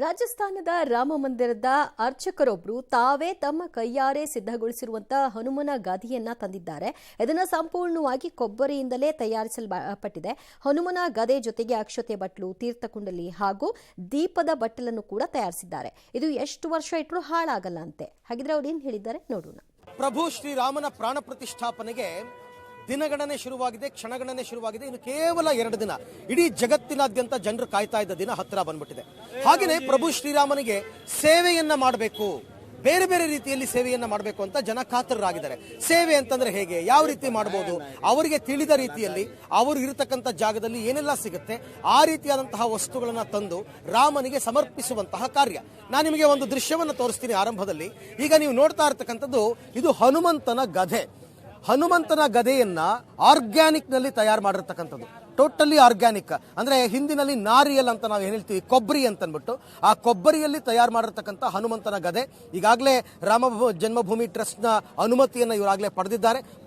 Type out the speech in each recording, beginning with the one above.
ರಾಜಸ್ಥಾನದ ರಾಮ ಮಂದಿರದ ಅರ್ಚಕರೊಬ್ಬರು ತಾವೇ ತಮ್ಮ ಕೈಯಾರೆ ಸಿದ್ಧಗೊಳಿಸಿರುವಂತಹ ಹನುಮನ ಗದೆಯನ್ನ ತಂದಿದ್ದಾರೆ. ಇದನ್ನು ಸಂಪೂರ್ಣವಾಗಿ ಕೊಬ್ಬರಿಯಿಂದಲೇ ತಯಾರಿಸಲ್ಪಟ್ಟಿದೆ. ಹನುಮನ ಗದೆ ಜೊತೆಗೆ ಅಕ್ಷತೆ ಬಟ್ಲು, ತೀರ್ಥಕುಂಡಲಿ ಹಾಗೂ ದೀಪದ ಬಟ್ಟಲನ್ನು ಕೂಡ ತಯಾರಿಸಿದ್ದಾರೆ. ಇದು ಎಷ್ಟು ವರ್ಷ ಇಟ್ಟರೂ ಹಾಳಾಗಲ್ಲ ಅಂತೆ. ಹಾಗಿದ್ರೆ ಅವ್ರು ಏನ್ ಹೇಳಿದ್ದಾರೆ ನೋಡೋಣ. ಪ್ರಭು ಶ್ರೀರಾಮನ ಪ್ರಾಣ ಪ್ರತಿಷ್ಠಾಪನೆಗೆ ದಿನಗಣನೆ ಶುರುವಾಗಿದೆ, ಕ್ಷಣಗಣನೆ ಶುರುವಾಗಿದೆ. ಇನ್ನು ಕೇವಲ 2 ದಿನ ಇಡೀ ಜಗತ್ತಿನಾದ್ಯಂತ ಜನರು ಕಾಯ್ತಾ ಇದ್ದ ದಿನ ಹತ್ತಿರ ಬಂದ್ಬಿಟ್ಟಿದೆ. ಹಾಗೆಯೇ ಪ್ರಭು ಶ್ರೀರಾಮನಿಗೆ ಸೇವೆಯನ್ನ ಮಾಡಬೇಕು, ಬೇರೆ ಬೇರೆ ರೀತಿಯಲ್ಲಿ ಸೇವೆಯನ್ನ ಮಾಡಬೇಕು ಅಂತ ಜನ ಕಾತರರಾಗಿದ್ದಾರೆ. ಸೇವೆ ಅಂತಂದ್ರೆ ಹೇಗೆ, ಯಾವ ರೀತಿ ಮಾಡಬಹುದು, ಅವರಿಗೆ ತಿಳಿದ ರೀತಿಯಲ್ಲಿ ಅವರು ಇರತಕ್ಕಂಥ ಜಾಗದಲ್ಲಿ ಏನೆಲ್ಲ ಸಿಗುತ್ತೆ ಆ ರೀತಿಯಾದಂತಹ ವಸ್ತುಗಳನ್ನ ತಂದು ರಾಮನಿಗೆ ಸಮರ್ಪಿಸುವಂತಹ ಕಾರ್ಯ. ನಾನು ನಿಮಗೆ ಒಂದು ದೃಶ್ಯವನ್ನು ತೋರಿಸ್ತೀನಿ ಆರಂಭದಲ್ಲಿ. ಈಗ ನೀವು ನೋಡ್ತಾ ಇರತಕ್ಕಂಥದ್ದು ಇದು ಹನುಮಂತನ ಗದೆ. ಹನುಮಂತನ ಗದೆಯನ್ನ ಆರ್ಗ್ಯಾನಿಕ್ ನಲ್ಲಿ ತಯಾರು ಮಾಡಿರ್ತಕ್ಕಂಥದ್ದು, ಟೋಟಲಿ ಆರ್ಗ್ಯಾನಿಕ್. ಅಂದ್ರೆ ಹಿಂದಿನಲ್ಲಿ ನಾರಿಯಲ್ ಅಂತ ನಾವು ಹೇಳ್ತೀವಿ, ಕೊಬ್ಬರಿ ಅಂತ ಅಂದ್ಬಿಟ್ಟು ಆ ಕೊಬ್ಬರಿಯಲ್ಲಿ ತಯಾರು ಮಾಡಿರ್ತಕ್ಕಂಥ ಹನುಮಂತನ ಗದೆ. ಈಗಾಗಲೇ ರಾಮ ಜನ್ಮಭೂಮಿ ಟ್ರಸ್ಟ್ ನ ಅನುಮತಿಯನ್ನು ಇವರಾಗಲೇ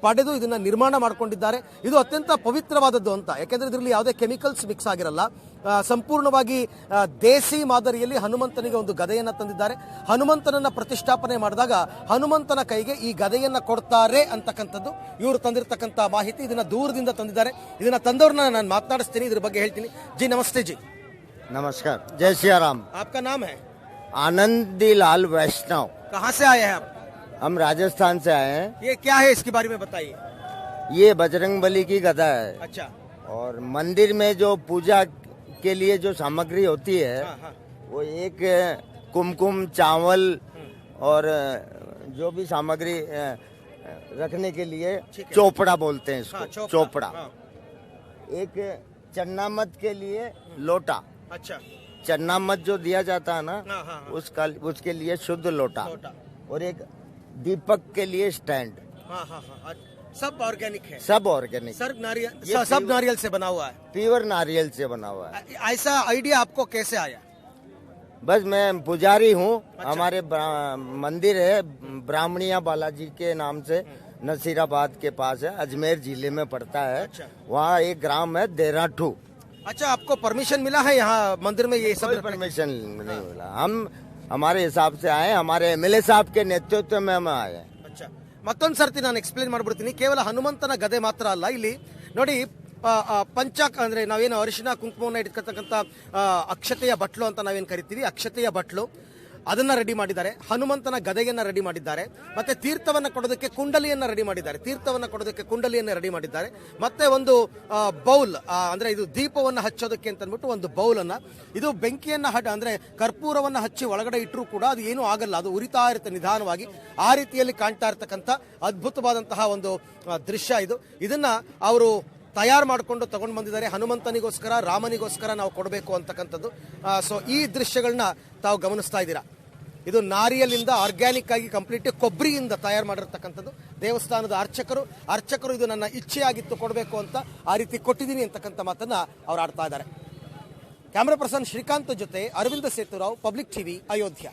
ಪಡೆದು ಇದನ್ನ ನಿರ್ಮಾಣ ಮಾಡಿಕೊಂಡಿದ್ದಾರೆ. ಇದು ಅತ್ಯಂತ ಪವಿತ್ರವಾದದ್ದು ಅಂತ, ಯಾಕೆಂದ್ರೆ ಇದರಲ್ಲಿ ಯಾವುದೇ ಕೆಮಿಕಲ್ಸ್ ಮಿಕ್ಸ್ ಆಗಿರಲ್ಲ. ಸಂಪೂರ್ಣವಾಗಿ ದೇಸಿ ಮಾದರಿಯಲ್ಲಿ ಹನುಮಂತನಿಗೆ ಒಂದು ಗದೆಯನ್ನ ತಂದಿದ್ದಾರೆ. ಹನುಮಂತನನ್ನ ಪ್ರತಿಷ್ಠಾಪನೆ ಮಾಡಿದಾಗ ಹನುಮಂತನ ಕೈಗೆ ಈ ಗದೆಯನ್ನ ಕೊಡ್ತಾರೆ ಅಂತಕ್ಕಂಥದ್ದು ಇವರು ತಂದಿರತಕ್ಕಂಥ ಮಾಹಿತಿ. ಇದನ್ನ ದೂರದಿಂದ ತಂದಿದ್ದಾರೆ. ಇದನ್ನ ತಂದವ್ರನ್ನ ನಾನು ಮಾತನಾಡಿಸ್ತೀನಿ, ಇದ್ರ ಬಗ್ಗೆ ಹೇಳ್ತೀನಿ. ಜಿ ನಮಸ್ತೆ. ಜಿ नमस्कार, जय सिया राम। आपका नाम है? आनंदी लाल वैष्णव। कहाँ से आए हैं आप? हम राजस्थान से आए हैं। ये क्या है, इसके बारे में बताइए। ये बजरंगबली की गदा है। अच्छा। और मंदिर में जो पूजा के लिए जो सामग्री होती है, हाँ। वो एक कुमकुम, चावल और जो भी सामग्री रखने के लिए चोपड़ा बोलते हैं इसको। हाँ, चोपड़ा। हाँ। एक चन्नामत के लिए लोटा। अच्छा। चन्नामत जो दिया जाता है ना, हाँ। उसके लिए शुद्ध लोटा। लोटा। और एक दीपक के लिए स्टैंड। हाँ। सब ऑर्गेनिक है। सब ऑर्गेनिक। सब नारियल से बना हुआ है। प्योर नारियल से बना हुआ है। ऐसा आइडिया आपको कैसे आया? बस मैं पुजारी हूँ। अच्छा। हमारे मंदिर है ब्राह्मणिया बालाजी के नाम से, नसीराबाद के पास है, अजमेर जिले में पड़ता है। अच्छा। वहाँ एक ग्राम है देराठू। अच्छा, आपको परमिशन मिला है यहाँ मंदिर में ये सब? परमिशन नहीं मिला, हम हमारे हिसाब से आए, हमारे MLA साहब के नेतृत्व में हम आए। अच्छा, ಮತ್ತೊಂದು ಸರ್ತಿ ನಾನು ಎಕ್ಸ್ಪ್ಲೇನ್ ಮಾಡ್ಬಿಡ್ತೀನಿ. ಕೇವಲ ಹನುಮಂತನ ಗದೆ ಮಾತ್ರ ಅಲ್ಲ, ಇಲ್ಲಿ ನೋಡಿ ಪಂಚಾಕ್ ಅಂದ್ರೆ ನಾವೇನು ಅರಿಶಿನ ಕುಂಕುಮವನ್ನು ಇಟ್ಕೊಳ್ತಕ್ಕಂಥ ಅಕ್ಷತೆಯ ಬಟ್ಲು ಅಂತ ನಾವೇನು ಕರಿತೀವಿ, ಅಕ್ಷತೆಯ ಬಟ್ಲು ಅದನ್ನ ರೆಡಿ ಮಾಡಿದ್ದಾರೆ. ಹನುಮಂತನ ಗದೆಯನ್ನ ರೆಡಿ ಮಾಡಿದ್ದಾರೆ. ಮತ್ತೆ ತೀರ್ಥವನ್ನ ಕೊಡೋದಕ್ಕೆ ಕುಂಡಲಿಯನ್ನ ರೆಡಿ ಮಾಡಿದ್ದಾರೆ. ಮತ್ತೆ ಒಂದು ಬೌಲ್, ಅಂದ್ರೆ ಇದು ದೀಪವನ್ನ ಹಚ್ಚೋದಕ್ಕೆ ಅಂತ ಅಂದ್ಬಿಟ್ಟು ಒಂದು ಬೌಲ್ ಅನ್ನ, ಇದು ಬೆಂಕಿಯನ್ನ ಅಂದ್ರೆ ಕರ್ಪೂರವನ್ನ ಹಚ್ಚಿ ಒಳಗಡೆ ಇಟ್ಟರೂ ಕೂಡ ಅದು ಏನೂ ಆಗಲ್ಲ, ಅದು ಉರಿತಾ ಇರುತ್ತೆ ನಿಧಾನವಾಗಿ. ಆ ರೀತಿಯಲ್ಲಿ ಕಾಣ್ತಾ ಇರತಕ್ಕಂಥ ಅದ್ಭುತವಾದಂತಹ ಒಂದು ದೃಶ್ಯ ಇದು. ಇದನ್ನ ಅವರು ತಯಾರು ಮಾಡಿಕೊಂಡು ತಗೊಂಡು ಬಂದಿದ್ದಾರೆ. ಹನುಮಂತನಿಗೋಸ್ಕರ, ರಾಮನಿಗೋಸ್ಕರ ನಾವು ಕೊಡಬೇಕು ಅಂತಕ್ಕಂಥದ್ದು. ಸೊ ಈ ದೃಶ್ಯಗಳನ್ನ ತಾವು ಗಮನಿಸ್ತಾ ಇದ್ದೀರಾ. ಇದು ನಾರಿಯಲ್ಲಿಂದ ಆರ್ಗ್ಯಾನಿಕ್ ಆಗಿ ಕಂಪ್ಲೀಟ್ ಕೊಬ್ಬರಿಯಿಂದ ತಯಾರು ಮಾಡಿರ್ತಕ್ಕಂಥದ್ದು. ದೇವಸ್ಥಾನದ ಅರ್ಚಕರು ಇದು ನನ್ನ ಇಚ್ಛೆಯಾಗಿತ್ತು ಕೊಡಬೇಕು ಅಂತ, ಆ ರೀತಿ ಕೊಟ್ಟಿದ್ದೀನಿ ಅಂತಕ್ಕಂಥ ಮಾತನ್ನ ಅವ್ರು ಆಡ್ತಾ ಇದ್ದಾರೆ. ಕ್ಯಾಮರಾ ಪರ್ಸನ್ ಶ್ರೀಕಾಂತ್ ಜೊತೆ ಅರವಿಂದ ಸೇತುರಾವ್, ಪಬ್ಲಿಕ್ ಟಿವಿ, ಅಯೋಧ್ಯ.